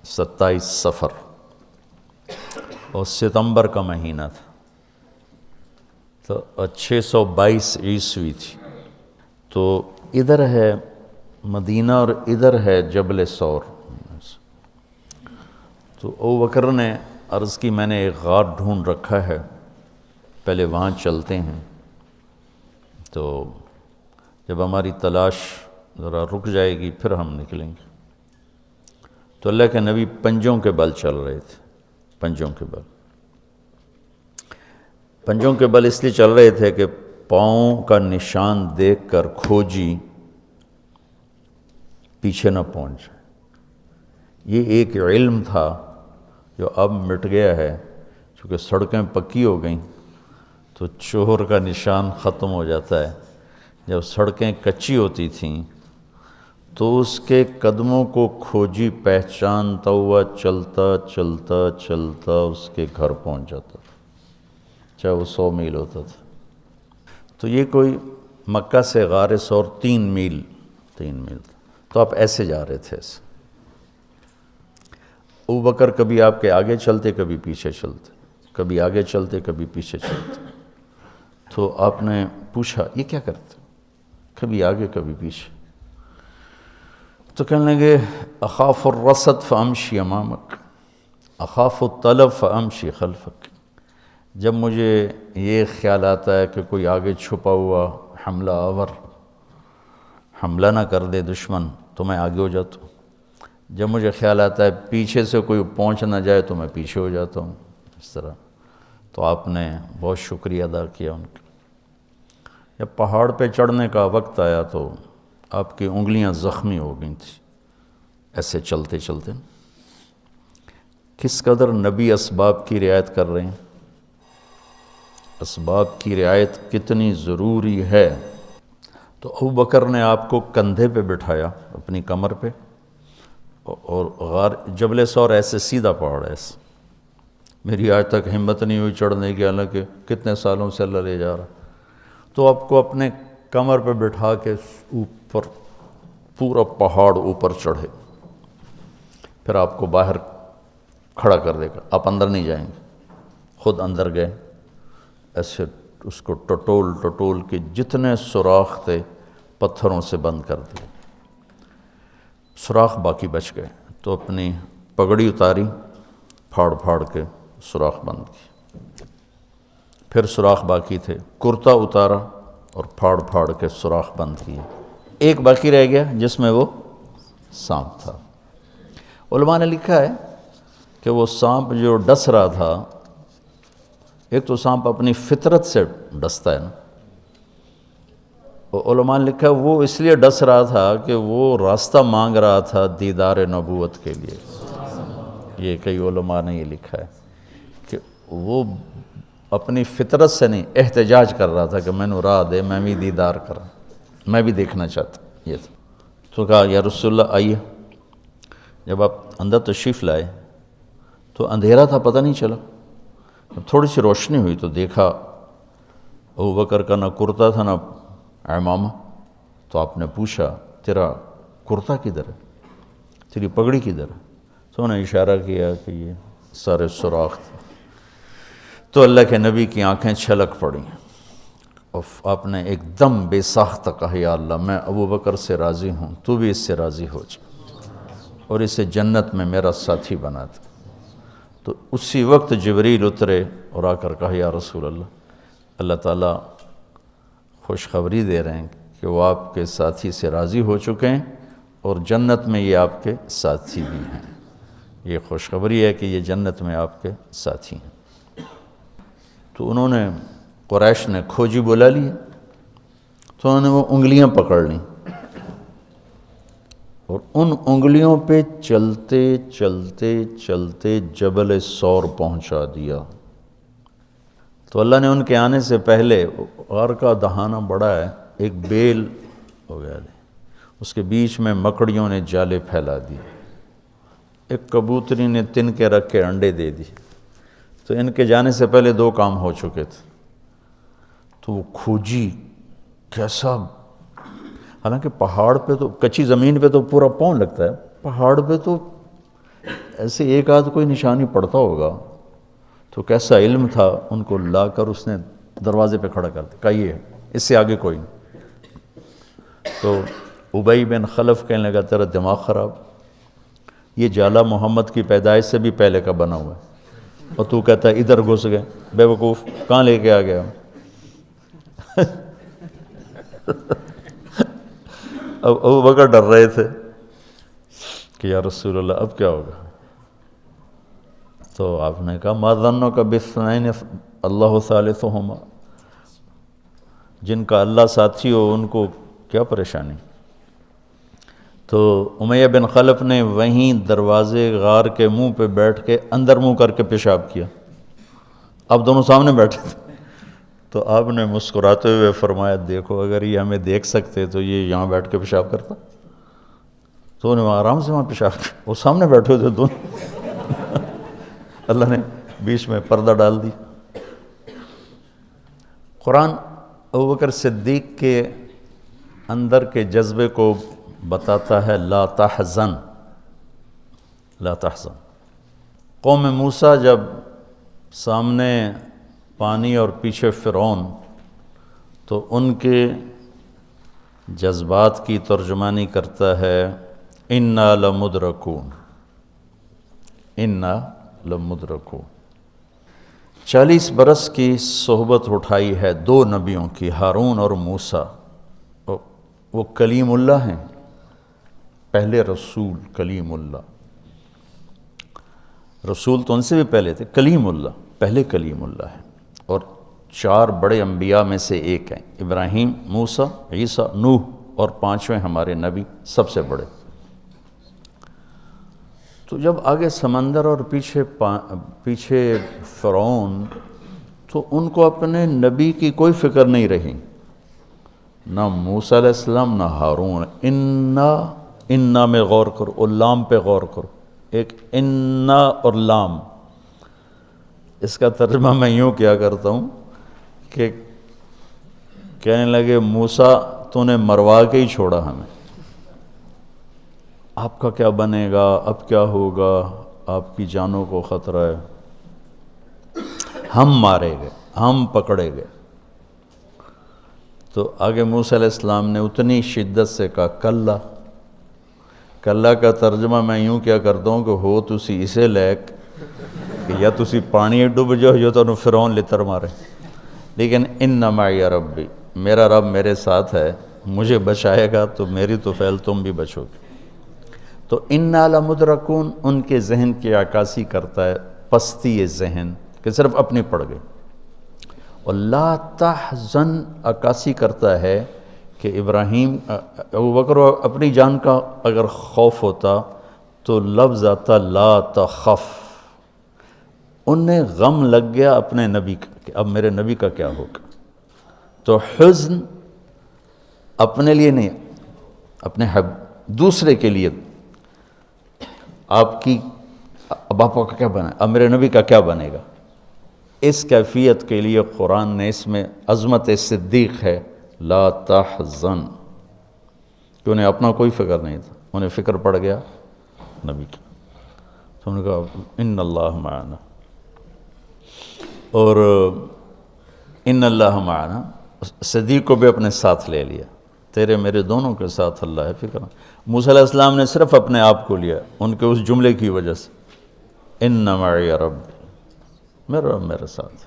27 صفر اور ستمبر کا مہینہ تھا، تو 622 عیسوی تھی۔ تو ادھر ہے مدینہ اور ادھر ہے جبل ثور۔ تو ابو بکر نے عرض کی میں نے ایک غار ڈھونڈ رکھا ہے، پہلے وہاں چلتے ہیں، تو جب ہماری تلاش ذرا رک جائے گی پھر ہم نکلیں گے۔ تو اللہ کے نبی پنجوں کے بل چل رہے تھے، پنجوں کے بل، پنجوں کے بل اس لیے چل رہے تھے کہ پاؤں کا نشان دیکھ کر کھوجی پیچھے نہ پہنچ جائے۔ یہ ایک علم تھا جو اب مٹ گیا ہے، چونکہ سڑکیں پکی ہو گئیں تو چور کا نشان ختم ہو جاتا ہے۔ جب سڑکیں کچی ہوتی تھیں تو اس کے قدموں کو کھوجی پہچانتا ہوا چلتا چلتا چلتا اس کے گھر پہنچ جاتا تھا، چاہے وہ 100 میل ہوتا تھا۔ تو یہ کوئی مکہ سے غار ثور 3 میل تھا، تو آپ ایسے جا رہے تھے ایسے۔ ابو بکر کبھی آپ کے آگے چلتے کبھی پیچھے چلتے، کبھی آگے چلتے کبھی پیچھے چلتے۔ تو آپ نے پوچھا یہ کیا کرتے؟ کبھی آگے کبھی پیچھے۔ تو کہنے لگے اخاف الرصد فامشی امامک، اخاف الطلب فامشی خلفک۔ جب مجھے یہ خیال آتا ہے کہ کوئی آگے چھپا ہوا حملہ آور حملہ نہ کر دے دشمن تو میں آگے ہو جاتا ہوں، جب مجھے خیال آتا ہے پیچھے سے کوئی پہنچ نہ جائے تو میں پیچھے ہو جاتا ہوں، اس طرح۔ تو آپ نے بہت شکریہ ادا کیا ان کا۔ جب پہاڑ پہ چڑھنے کا وقت آیا تو آپ کی انگلیاں زخمی ہو گئی تھیں ایسے چلتے چلتے۔ کس قدر نبی اسباب کی رعایت کر رہے ہیں، اسباب کی رعایت کتنی ضروری ہے۔ تو ابو بکر نے آپ کو کندھے پہ بٹھایا اپنی کمر پہ، اور غار جبل ثور ایسے سیدھا پہاڑ ہے ایسے، میری آج تک ہمت نہیں ہوئی چڑھنے کی، حالانکہ کتنے سالوں سے اللہ لے جا رہا۔ تو آپ کو اپنے کمر پہ بٹھا کے اوپر پورا پہاڑ اوپر چڑھے، پھر آپ کو باہر کھڑا کر دے گا، آپ اندر نہیں جائیں گے، خود اندر گئے، ایسے اس کو ٹٹول ٹٹول کے جتنے سوراخ تھے پتھروں سے بند کر دیے، سوراخ باقی بچ گئے۔ تو اپنی پگڑی اتاری، پھاڑ پھاڑ کے سوراخ بند کی، پھر سوراخ باقی تھے، کرتا اتارا اور پھاڑ پھاڑ کے سوراخ بند کیے۔ ایک باقی رہ گیا جس میں وہ سانپ تھا۔ علماء نے لکھا ہے کہ وہ سانپ جو ڈس رہا تھا، ایک تو سانپ اپنی فطرت سے ڈستا ہے نا، علماء نے لکھا ہے وہ اس لیے ڈس رہا تھا کہ وہ راستہ مانگ رہا تھا دیدار نبوت کے لیے۔ یہ کئی علماء نے یہ لکھا ہے کہ وہ اپنی فطرت سے نہیں، احتجاج کر رہا تھا کہ میں نے راہ دے، میں بھی دیدار کرا، میں بھی دیکھنا چاہتا۔ یہ تھا۔ تو کہا یا رسول اللہ آئیے۔ جب آپ اندر تشریف لائے تو اندھیرا تھا، پتہ نہیں چلا۔ جب تھوڑی سی روشنی ہوئی تو دیکھا ابو بکر کا نہ کرتا تھا نہ عمامہ۔ تو آپ نے پوچھا تیرا کرتا کدھر ہے، تیری پگڑی کدھر ہے؟ تو انہوں نے اشارہ کیا کہ یہ سارے سوراخ تھے۔ تو اللہ کے نبی کی آنکھیں چھلک پڑیں، اور آپ نے ایک دم بے ساختہ کہا یا اللہ میں ابو بکر سے راضی ہوں، تو بھی اس سے راضی ہو جا اور اسے جنت میں میرا ساتھی بنا دے۔ تو اسی وقت جبریل اترے اور آ کر کہا یا رسول اللہ تعالیٰ خوشخبری دے رہے ہیں کہ وہ آپ کے ساتھی سے راضی ہو چکے ہیں اور جنت میں یہ آپ کے ساتھی بھی ہیں۔ یہ خوشخبری ہے کہ یہ جنت میں آپ کے ساتھی ہیں۔ تو انہوں نے قریش نے کھوجی بلا لیا، تو انہوں نے وہ انگلیاں پکڑ لیں اور ان انگلیوں پہ چلتے چلتے چلتے جبل ثور پہنچا دیا۔ تو اللہ نے ان کے آنے سے پہلے، غار کا دہانہ بڑا ہے، ایک بیل ہو گیا، اس کے بیچ میں مکڑیوں نے جالے پھیلا دیے، ایک کبوتری نے تن کے رکھ کے انڈے دے دی۔ تو ان کے جانے سے پہلے 2 کام ہو چکے تھے۔ تو وہ کھوجی کیسا، حالانکہ پہاڑ پہ تو کچی زمین پہ تو پورا پاؤں لگتا ہے، پہاڑ پہ تو ایسے ایک آدھ کوئی نشانی پڑتا ہوگا تو کیسا علم تھا، ان کو لا کر اس نے دروازے پہ کھڑا کر دیا، کہا یہ ہے، اس سے آگے کوئی نہیں۔ تو ابی بن خلف کہنے لگا تیرا دماغ خراب، یہ جالا محمد کی پیدائش سے بھی پہلے کا بنا ہوا ہے، اور تو کہتا ہے ادھر گھس گئے، بے وقوف کہاں لے کے آ گیا؟ اب ابو بکر ڈر رہے تھے کہ یا رسول اللہ اب کیا ہوگا؟ تو آپ نے کہا ما ظنک باثنین اللہ ثالثہما، جن کا اللہ ساتھی ہو ان کو کیا پریشانی؟ تو امیہ بن خلف نے وہیں دروازے غار کے منہ پہ بیٹھ کے اندر منہ کر کے پیشاب کیا، اب دونوں سامنے بیٹھے تھے۔ تو آپ نے مسکراتے ہوئے فرمایا دیکھو اگر یہ ہمیں دیکھ سکتے تو یہ یہاں بیٹھ کے پیشاب کرتا، تو انہیں آرام سے وہاں پیشاب کیا، وہ سامنے بیٹھے ہوئے تھے دونوں۔ اللہ نے بیچ میں پردہ ڈال دی۔ قرآن ابوبکر صدیق کے اندر کے جذبے کو بتاتا ہے، لا تحزن، لا تحزن۔ قوم موسیٰ جب سامنے پانی اور پیچھے فرعون، تو ان کے جذبات کی ترجمانی کرتا ہے انا لمدرکون، انا لمدرکون۔ 40 برس کی صحبت اٹھائی ہے دو نبیوں کی، ہارون اور موسیٰ۔ وہ کلیم اللہ ہیں، پہلے رسول کلیم اللہ، رسول تو ان سے بھی پہلے تھے، کلیم اللہ پہلے کلیم اللہ ہے، اور 4 بڑے انبیاء میں سے ایک ہیں، ابراہیم، موسیٰ، عیسیٰ، نوح، اور 5ویں ہمارے نبی سب سے بڑے۔ تو جب آگے سمندر اور پیچھے فرعون، تو ان کو اپنے نبی کی کوئی فکر نہیں رہی، نہ موسیٰ علیہ السلام نہ ہارون۔ انا میں غور کرو، اور لام پہ غور کرو، ایک انا اور لام، اس کا ترجمہ میں یوں کیا کرتا ہوں کہ کہنے لگے موسیٰ تو نے مروا کے ہی چھوڑا ہمیں، آپ کا کیا بنے گا، اب کیا ہوگا، آپ کی جانوں کو خطرہ ہے، ہم مارے گئے، ہم پکڑے گئے۔ تو آگے موسیٰ علیہ السلام نے اتنی شدت سے کہا کلا۔ کلا کا ترجمہ میں یوں کیا کرتا ہوں کہ ہو تسی اسے لیک کہ یا تسی پانی ڈوب جاؤ یا تو فرعون لتر مارے، لیکن ان معی ربی، میرا رب میرے ساتھ ہے، مجھے بچائے گا تو میری تو فعل تم بھی بچو گے۔ تو انا لمدرکون ان کے ذہن کی عکاسی کرتا ہے، پستی ذہن کہ صرف اپنی پڑ گئی، اور لا تحزن عکاسی کرتا ہے کہ ابراہیم ابوبکر اپنی جان کا اگر خوف ہوتا تو لفظ آتا لا تخف، انہیں غم لگ گیا اپنے نبی کا کہ اب میرے نبی کا کیا ہوگا۔ تو حزن اپنے لیے نہیں، اپنے دوسرے کے لیے، آپ کی اب آپ کا کیا بنا، اب میرے نبی کا کیا بنے گا، اس کیفیت کے لیے قرآن نے اس میں عظمت صدیق ہے، لا تحزن، کہ انہیں اپنا کوئی فکر نہیں تھا، انہیں فکر پڑ گیا نبی کی۔ تو انہوں نے کہا ان اللہ معنا، اور ان اللہ معنا، صدیق کو بھی اپنے ساتھ لے لیا، تیرے میرے دونوں کے ساتھ اللہ ہے، فکر۔ موسیٰ علیہ السلام نے صرف اپنے آپ کو لیا ان کے اس جملے کی وجہ سے، ان معی ربی، میرا رب میرے ساتھ۔